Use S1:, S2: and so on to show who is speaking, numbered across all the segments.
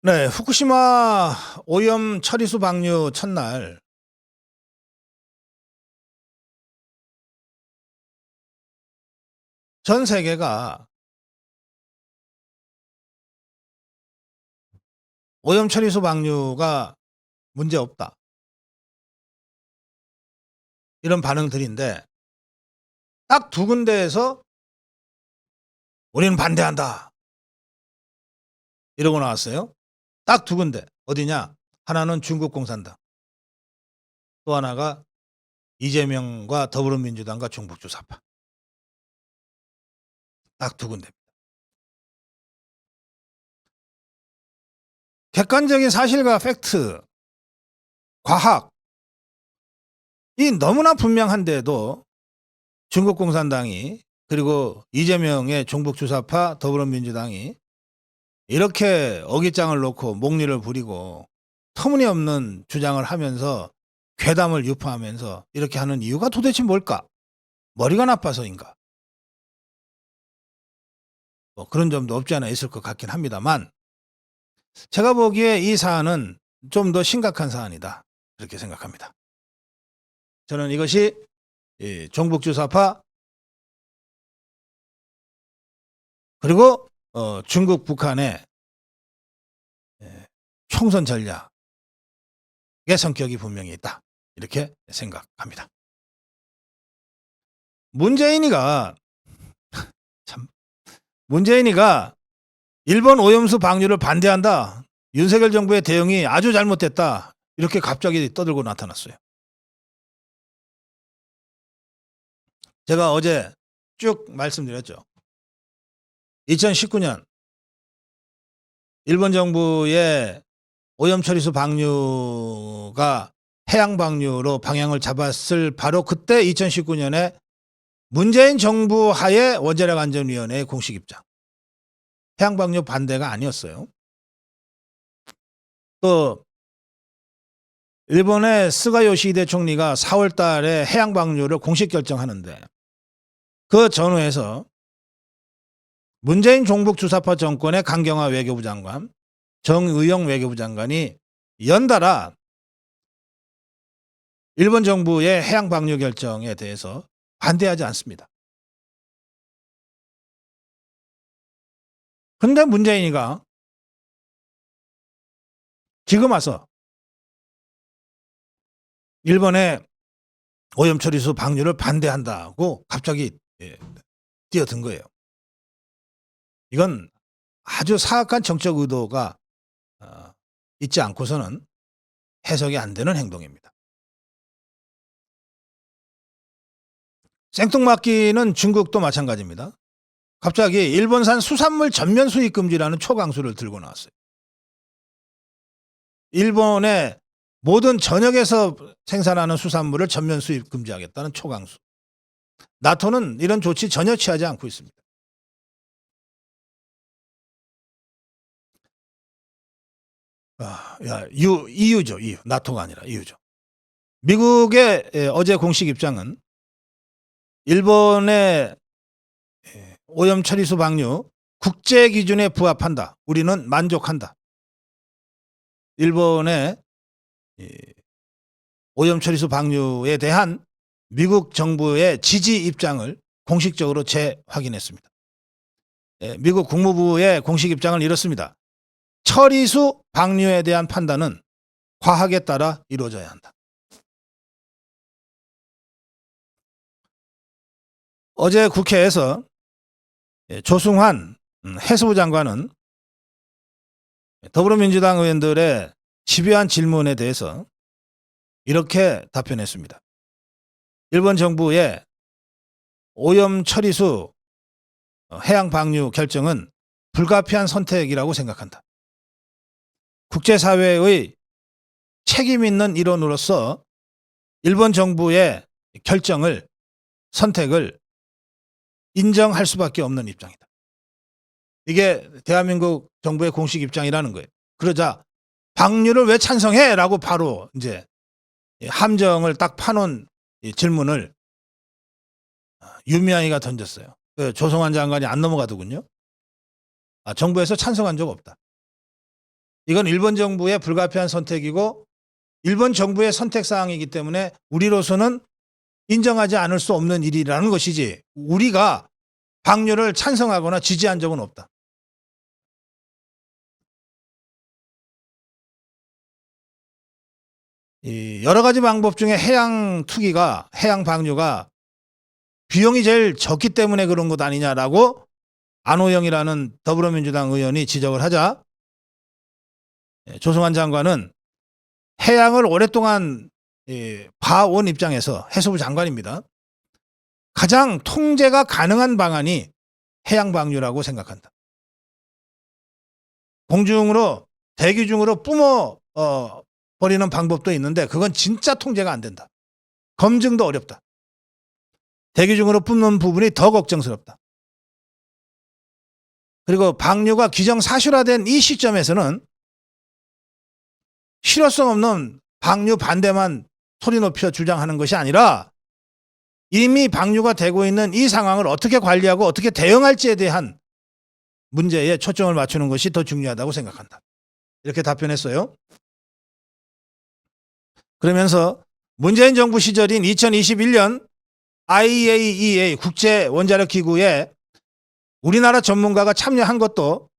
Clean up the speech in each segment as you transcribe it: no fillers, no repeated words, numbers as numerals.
S1: 네, 후쿠시마 오염 처리수 방류 첫날 전 세계가 오염 처리수 방류가 문제없다, 이런 반응들인데 딱 두 군데에서 우리는 반대한다 이러고 나왔어요. 딱 두 군데. 어디냐? 하나는 중국 공산당, 또 하나가 이재명과 더불어민주당과 종북주사파. 딱 두 군데. 객관적인 사실과 팩트, 과학, 이 너무나 분명한데도 중국 공산당이, 그리고 이재명의 종북주사파 더불어민주당이 이렇게 어깃장을 놓고 목리를 부리고 터무니없는 주장을 하면서 괴담을 유포하면서 이렇게 하는 이유가 도대체 뭘까? 머리가 나빠서인가? 뭐 그런 점도 없지 않아 있을 것 같긴 합니다만, 제가 보기에 이 사안은 좀 더 심각한 사안이다, 그렇게 생각합니다. 저는 이것이 종북주사파 그리고 중국 북한의 총선 전략의 성격이 분명히 있다, 이렇게 생각합니다. 문재인이가 일본 오염수 방류를 반대한다, 윤석열 정부의 대응이 아주 잘못됐다, 이렇게 갑자기 떠들고 나타났어요. 제가 어제 쭉 말씀드렸죠. 2019년 일본 정부의 오염처리수 방류가 해양 방류로 방향을 잡았을 바로 그때 2019년에 문재인 정부 하에 원자력 안전위원회의 공식 입장, 해양 방류 반대가 아니었어요. 또 일본의 스가 요시히데 총리가 4월 달에 해양 방류를 공식 결정하는데, 그 전후에서 문재인 종북 주사파 정권의 강경화 외교부 장관, 정의용 외교부 장관이 연달아 일본 정부의 해양 방류 결정에 대해서 반대하지 않습니다. 그런데 문재인이가 지금 와서 일본의 오염처리수 방류를 반대한다고 갑자기 뛰어든 거예요. 이건 아주 사악한 정적 의도가 있지 않고서는 해석이 안 되는 행동입니다. 생뚱맞기는 중국도 마찬가지입니다. 갑자기 일본산 수산물 전면 수입 금지라는 초강수를 들고 나왔어요. 일본의 모든 전역에서 생산하는 수산물을 전면 수입 금지하겠다는 초강수. 나토는 이런 조치 전혀 취하지 않고 있습니다. EU죠. EU. 나토가 아니라 EU죠. 미국의 어제 공식 입장은 일본의 오염 처리수 방류 국제 기준에 부합한다, 우리는 만족한다. 일본의 오염 처리수 방류에 대한 미국 정부의 지지 입장을 공식적으로 재확인했습니다. 미국 국무부의 공식 입장은 이렇습니다. 처리수 방류에 대한 판단은 과학에 따라 이루어져야 한다. 어제 국회에서 조승환 해수부 장관은 더불어민주당 의원들의 집요한 질문에 대해서 이렇게 답변했습니다. 일본 정부의 오염 처리수 해양 방류 결정은 불가피한 선택이라고 생각한다. 국제사회의 책임 있는 일원으로서 일본 정부의 결정을, 선택을 인정할 수밖에 없는 입장이다. 이게 대한민국 정부의 공식 입장이라는 거예요. 그러자 방류를 왜 찬성해? 라고 바로 이제 함정을 딱 파놓은 질문을 유미양이가 던졌어요. 조성환 장관이 안 넘어가더군요. 정부에서 찬성한 적 없다. 이건 일본 정부의 불가피한 선택이고 일본 정부의 선택사항이기 때문에 우리로서는 인정하지 않을 수 없는 일이라는 것이지 우리가 방류를 찬성하거나 지지한 적은 없다. 이 여러 가지 방법 중에 해양 투기가, 해양 방류가 비용이 제일 적기 때문에 그런 것 아니냐라고 안호영이라는 더불어민주당 의원이 지적을 하자 조성환 장관은 해양을 오랫동안 봐온 입장에서 해수부 장관입니다. 가장 통제가 가능한 방안이 해양 방류라고 생각한다. 공중으로 대기 중으로 뿜어 버리는 방법도 있는데 그건 진짜 통제가 안 된다. 검증도 어렵다. 대기 중으로 뿜는 부분이 더 걱정스럽다. 그리고 방류가 기정사실화된 이 시점에서는 실효성 없는 방류 반대만 소리 높여 주장하는 것이 아니라 이미 방류가 되고 있는 이 상황을 어떻게 관리하고 어떻게 대응할지에 대한 문제에 초점을 맞추는 것이 더 중요하다고 생각한다. 이렇게 답변했어요. 그러면서 문재인 정부 시절인 2021년 IAEA 국제원자력기구에 우리나라 전문가가 참여한 것도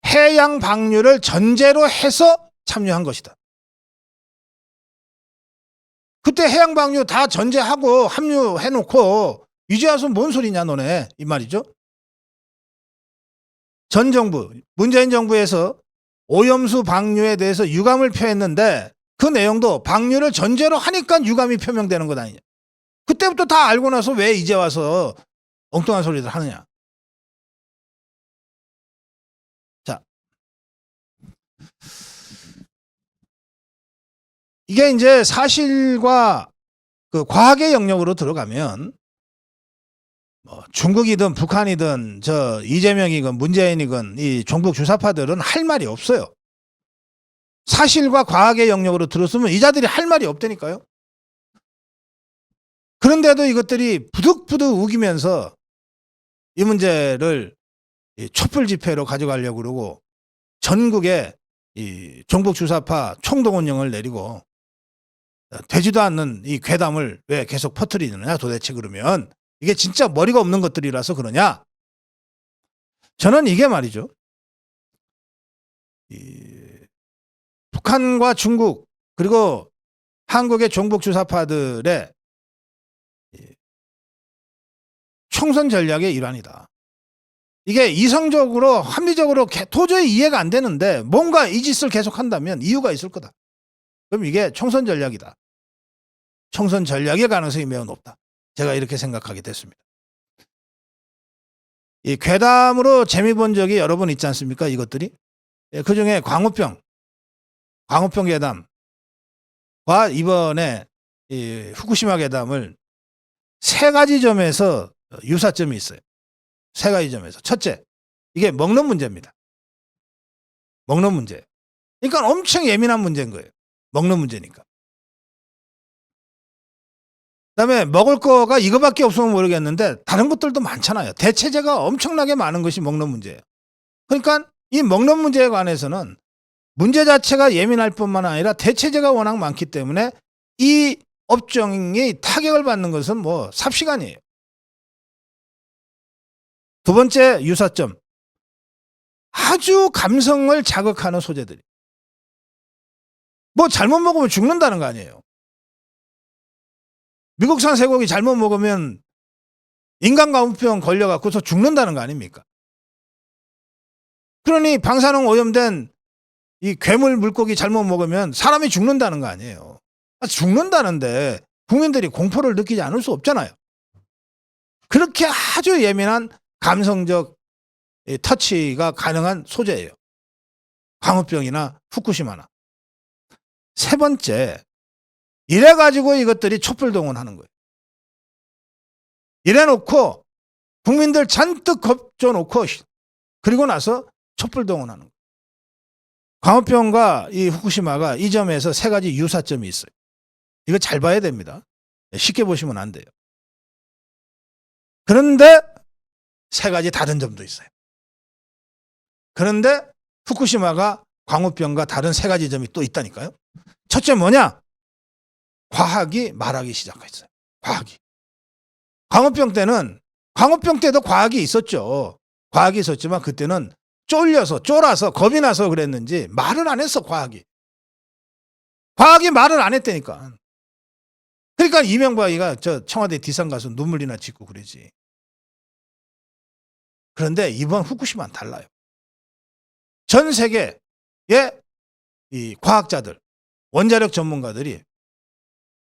S1: 해양 방류를 전제로 해서 참여한 것이다. 그때 해양 방류 다 전제하고 합류해놓고 이제 와서 뭔 소리냐 너네 이 말이죠. 전 정부 문재인 정부에서 오염수 방류에 대해서 유감을 표했는데 그 내용도 방류를 전제로 하니까 유감이 표명되는 것 아니냐. 그때부터 다 알고 나서 왜 이제 와서 엉뚱한 소리들 하느냐. 자, 이게 이제 사실과 그 과학의 영역으로 들어가면 뭐 중국이든 북한이든 저 이재명이건 문재인이건 이 종북 주사파들은 할 말이 없어요. 사실과 과학의 영역으로 들었으면 이 자들이 할 말이 없다니까요. 그런데도 이것들이 부득부득 우기면서 이 문제를 촛불 집회로 가져가려고 그러고 전국에 이 종북 주사파 총동원령을 내리고 되지도 않는 이 괴담을 왜 계속 퍼뜨리느냐 도대체. 그러면 이게 진짜 머리가 없는 것들이라서 그러냐. 저는 이게 말이죠. 북한과 중국 그리고 한국의 종북 주사파들의 총선 전략의 일환이다. 이게 이성적으로 합리적으로 도저히 이해가 안 되는데 뭔가 이 짓을 계속한다면 이유가 있을 거다. 그럼 이게 총선 전략이다. 총선 전략의 가능성이 매우 높다. 제가 이렇게 생각하게 됐습니다. 이 괴담으로 재미 본 적이 여러 번 있지 않습니까? 이것들이. 그중에 광우병 괴담과 이번에 이 후쿠시마 괴담을 세 가지 점에서 유사점이 있어요. 세 가지 점에서. 첫째, 이게 먹는 문제입니다. 먹는 문제. 그러니까 엄청 예민한 문제인 거예요. 먹는 문제니까. 그다음에 먹을 거가 이거밖에 없으면 모르겠는데 다른 것들도 많잖아요. 대체제가 엄청나게 많은 것이 먹는 문제예요. 그러니까 이 먹는 문제에 관해서는 문제 자체가 예민할 뿐만 아니라 대체제가 워낙 많기 때문에 이 업종이 타격을 받는 것은 뭐 삽시간이에요. 두 번째 유사점. 아주 감성을 자극하는 소재들이. 뭐 잘못 먹으면 죽는다는 거 아니에요. 미국산 쇠고기 잘못 먹으면 인간감염병 걸려갖고서 죽는다는 거 아닙니까? 그러니 방사능 오염된 이 괴물 물고기 잘못 먹으면 사람이 죽는다는 거 아니에요. 죽는다는데 국민들이 공포를 느끼지 않을 수 없잖아요. 그렇게 아주 예민한 감성적 터치가 가능한 소재예요. 광우병이나 후쿠시마나. 세 번째, 이래가지고 이것들이 촛불동원하는 거예요. 이래놓고 국민들 잔뜩 겁줘놓고 그리고 나서 촛불동원하는 거예요. 광우병과 이 후쿠시마가 이 점에서 세 가지 유사점이 있어요. 이거 잘 봐야 됩니다. 쉽게 보시면 안 돼요. 그런데 세 가지 다른 점도 있어요. 그런데 후쿠시마가 광우병과 다른 세 가지 점이 또 있다니까요. 첫째 뭐냐? 과학이 말하기 시작했어요. 과학이. 광우병 때도 과학이 있었죠. 과학이 있었지만 그때는 쫄아서 겁이 나서 그랬는지 말을 안 했어, 과학이. 과학이 말을 안 했다니까. 그러니까 이명박이가 저 청와대 뒷산 가서 눈물이나 짓고 그러지. 그런데 이번 후쿠시마는 달라요. 전 세계의 이 과학자들, 원자력 전문가들이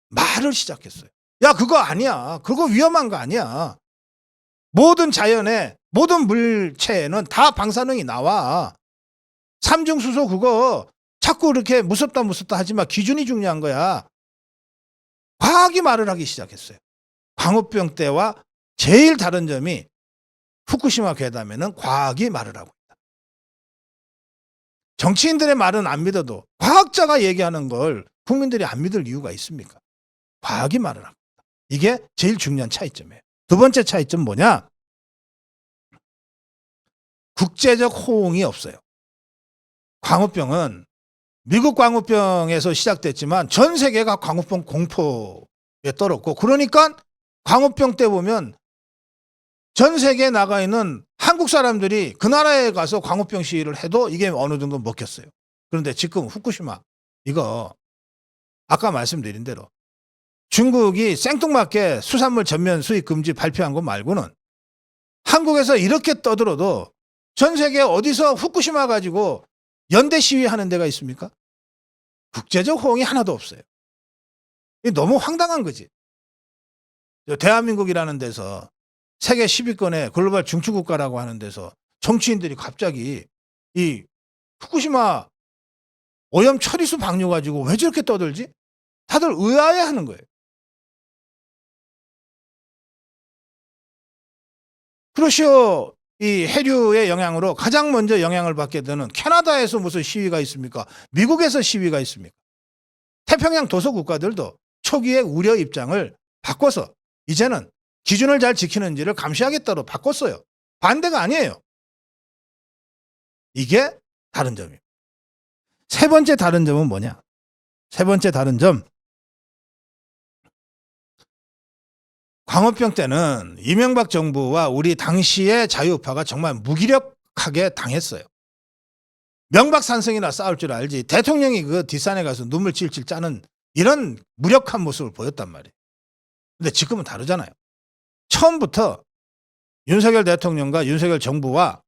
S1: 말을 시작했어요. 야, 그거 아니야. 그거 위험한 거 아니야. 모든 자연의 모든 물체에는 다 방사능이 나와. 삼중수소 그거 자꾸 이렇게 무섭다 하지 마. 기준이 중요한 거야. 과학이 말을 하기 시작했어요. 광우병 때와 제일 다른 점이 후쿠시마 괴담에는 과학이 말을 하고 있다. 정치인들의 말은 안 믿어도 과학자가 얘기하는 걸 국민들이 안 믿을 이유가 있습니까? 과학이 말을 하고 있다. 이게 제일 중요한 차이점이에요. 두 번째 차이점 뭐냐? 국제적 호응이 없어요. 광우병은 미국 광우병에서 시작됐지만 전 세계가 광우병 공포에 떨었고, 그러니까 광우병 때 보면 전 세계에 나가 있는 한국 사람들이 그 나라에 가서 광우병 시위를 해도 이게 어느 정도 먹혔어요. 그런데 지금 후쿠시마 이거 아까 말씀드린 대로 중국이 생뚱맞게 수산물 전면 수입 금지 발표한 거 말고는 한국에서 이렇게 떠들어도 전 세계 어디서 후쿠시마 가지고 연대 시위하는 데가 있습니까? 국제적 호응이 하나도 없어요. 이게 너무 황당한 거지. 대한민국이라는 데서 세계 10위권의 글로벌 중추국가라고 하는 데서 정치인들이 갑자기 이 후쿠시마 오염 처리수 방류 가지고 왜 저렇게 떠들지? 다들 의아해하는 거예요. 그러시오. 이 해류의 영향으로 가장 먼저 영향을 받게 되는 캐나다에서 무슨 시위가 있습니까? 미국에서 시위가 있습니까? 태평양 도서 국가들도 초기에 우려 입장을 바꿔서 이제는 기준을 잘 지키는지를 감시하겠다로 바꿨어요. 반대가 아니에요. 이게 다른 점이에요. 세 번째 다른 점은 뭐냐? 세 번째 다른 점. 광우병 때는 이명박 정부와 우리 당시의 자유우파가 정말 무기력하게 당했어요. 명박산성이나 싸울 줄 알지 대통령이 그 뒷산에 가서 눈물 찔찔 짜는 이런 무력한 모습을 보였단 말이에요. 근데 지금은 다르잖아요. 처음부터 윤석열 대통령과 윤석열 정부와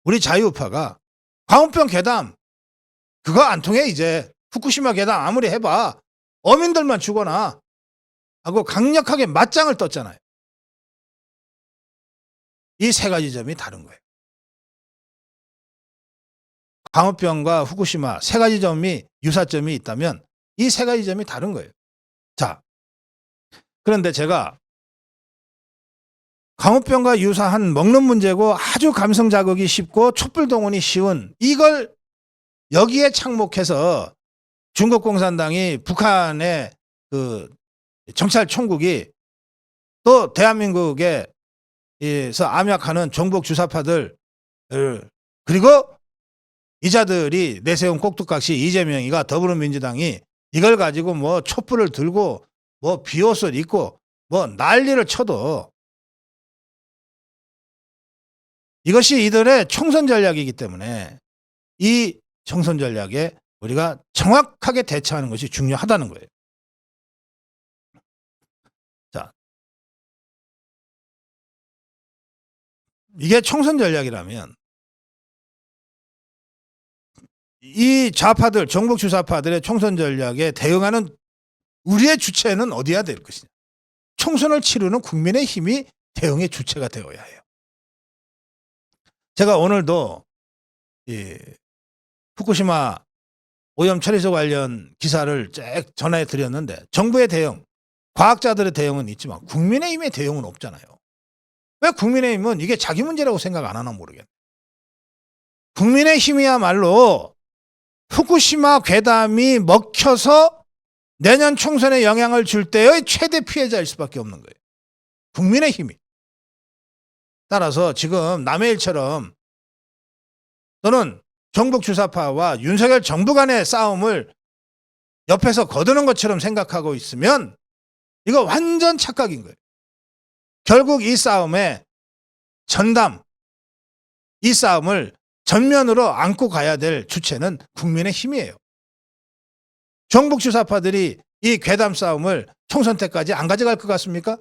S1: 우리 자유우파가 광우병 괴담 그거 안 통해. 이제 후쿠시마 괴담 아무리 해봐 어민들만 죽어나 하고 강력하게 맞짱을 떴잖아요. 이 세 가지 점이 다른 거예요. 광우병과 후쿠시마 세 가지 점이 유사점이 있다면 이 세 가지 점이 다른 거예요. 자, 그런데 제가 광우병과 유사한 먹는 문제고 아주 감성 자극이 쉽고 촛불 동원이 쉬운 이걸 여기에 착목해서 중국 공산당이 북한의 그 정찰 총국이 또 대한민국에서 암약하는 종북 주사파들 그리고 이자들이 내세운 꼭두각시 이재명이가 더불어민주당이 이걸 가지고 뭐 촛불을 들고 뭐 비옷을 입고 뭐 난리를 쳐도 이것이 이들의 총선 전략이기 때문에 이 총선 전략에 우리가 정확하게 대처하는 것이 중요하다는 거예요. 자, 이게 총선 전략이라면 이 좌파들, 정북 주사파들의 총선 전략에 대응하는 우리의 주체는 어디야 될 것이냐. 총선을 치르는 국민의힘이 대응의 주체가 되어야 해요. 제가 오늘도 이 후쿠시마 오염 처리소 관련 기사를 쫙 전해 드렸는데 정부의 대응, 과학자들의 대응은 있지만 국민의힘의 대응은 없잖아요. 왜 국민의힘은 이게 자기 문제라고 생각 안 하나 모르겠네. 국민의힘이야말로 후쿠시마 괴담이 먹혀서 내년 총선에 영향을 줄 때의 최대 피해자일 수밖에 없는 거예요. 국민의힘이. 따라서 지금 남의 일처럼 또는 종북 주사파와 윤석열 정부 간의 싸움을 옆에서 거두는 것처럼 생각하고 있으면 이거 완전 착각인 거예요. 결국 이 싸움의 전담, 이 싸움을 전면으로 안고 가야 될 주체는 국민의힘이에요. 종북 주사파들이 이 괴담 싸움을 총선 때까지 안 가져갈 것 같습니까?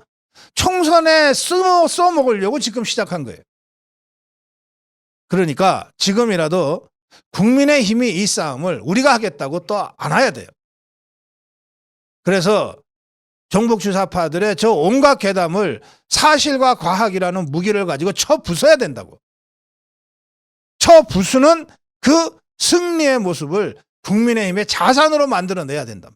S1: 총선에 써먹으려고 지금 시작한 거예요. 그러니까 지금이라도 국민의힘이 이 싸움을 우리가 하겠다고 또 안 해야 돼요. 그래서 종북 주사파들의 저 온갖 괴담을 사실과 과학이라는 무기를 가지고 쳐 부숴야 된다고. 쳐 부수는 그 승리의 모습을 국민의힘의 자산으로 만들어내야 된다.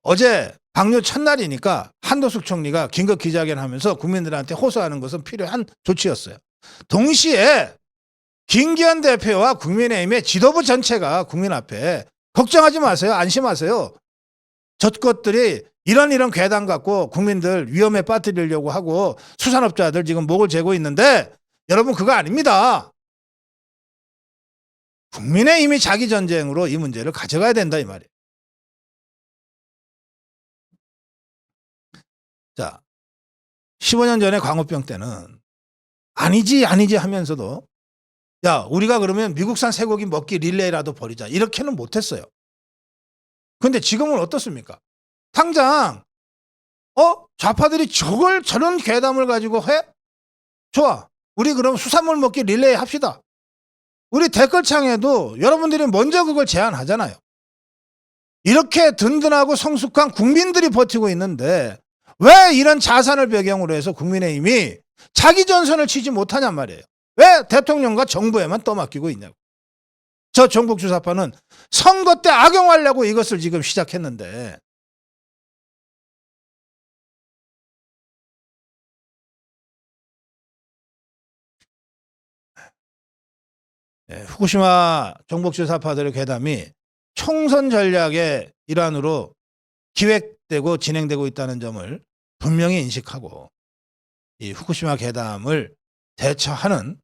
S1: 어제 방류 첫날이니까 한도숙 총리가 긴급 기자회견하면서 국민들한테 호소하는 것은 필요한 조치였어요. 동시에 김기현 대표와 국민의힘의 지도부 전체가 국민 앞에 걱정하지 마세요. 안심하세요. 저 것들이 이런 괴담 갖고 국민들 위험에 빠뜨리려고 하고 수산업자들 지금 목을 재고 있는데 여러분 그거 아닙니다. 국민의힘이 자기 전쟁으로 이 문제를 가져가야 된다 이 말이에요. 자, 15년 전에 광우병 때는 아니지 하면서도 야 우리가 그러면 미국산 쇠고기 먹기 릴레이라도 벌이자 이렇게는 못했어요. 근데 지금은 어떻습니까? 당장 좌파들이 저런 괴담을 가지고 해? 좋아. 우리 그럼 수산물 먹기 릴레이 합시다. 우리 댓글창에도 여러분들이 먼저 그걸 제안하잖아요. 이렇게 든든하고 성숙한 국민들이 버티고 있는데 왜 이런 자산을 배경으로 해서 국민의힘이 자기 전선을 치지 못하냔 말이에요. 왜 대통령과 정부에만 떠맡기고 있냐고. 저 종북 주사파는 선거 때 악용하려고 이것을 지금 시작했는데 후쿠시마 종북 주사파들의 괴담이 총선 전략의 일환으로 기획되고 진행되고 있다는 점을 분명히 인식하고 이 후쿠시마 괴담을 대처하는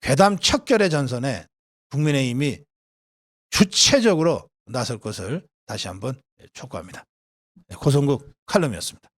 S1: 괴담 척결의 전선에 국민의힘이 주체적으로 나설 것을 다시 한번 촉구합니다. 고성국 칼럼이었습니다.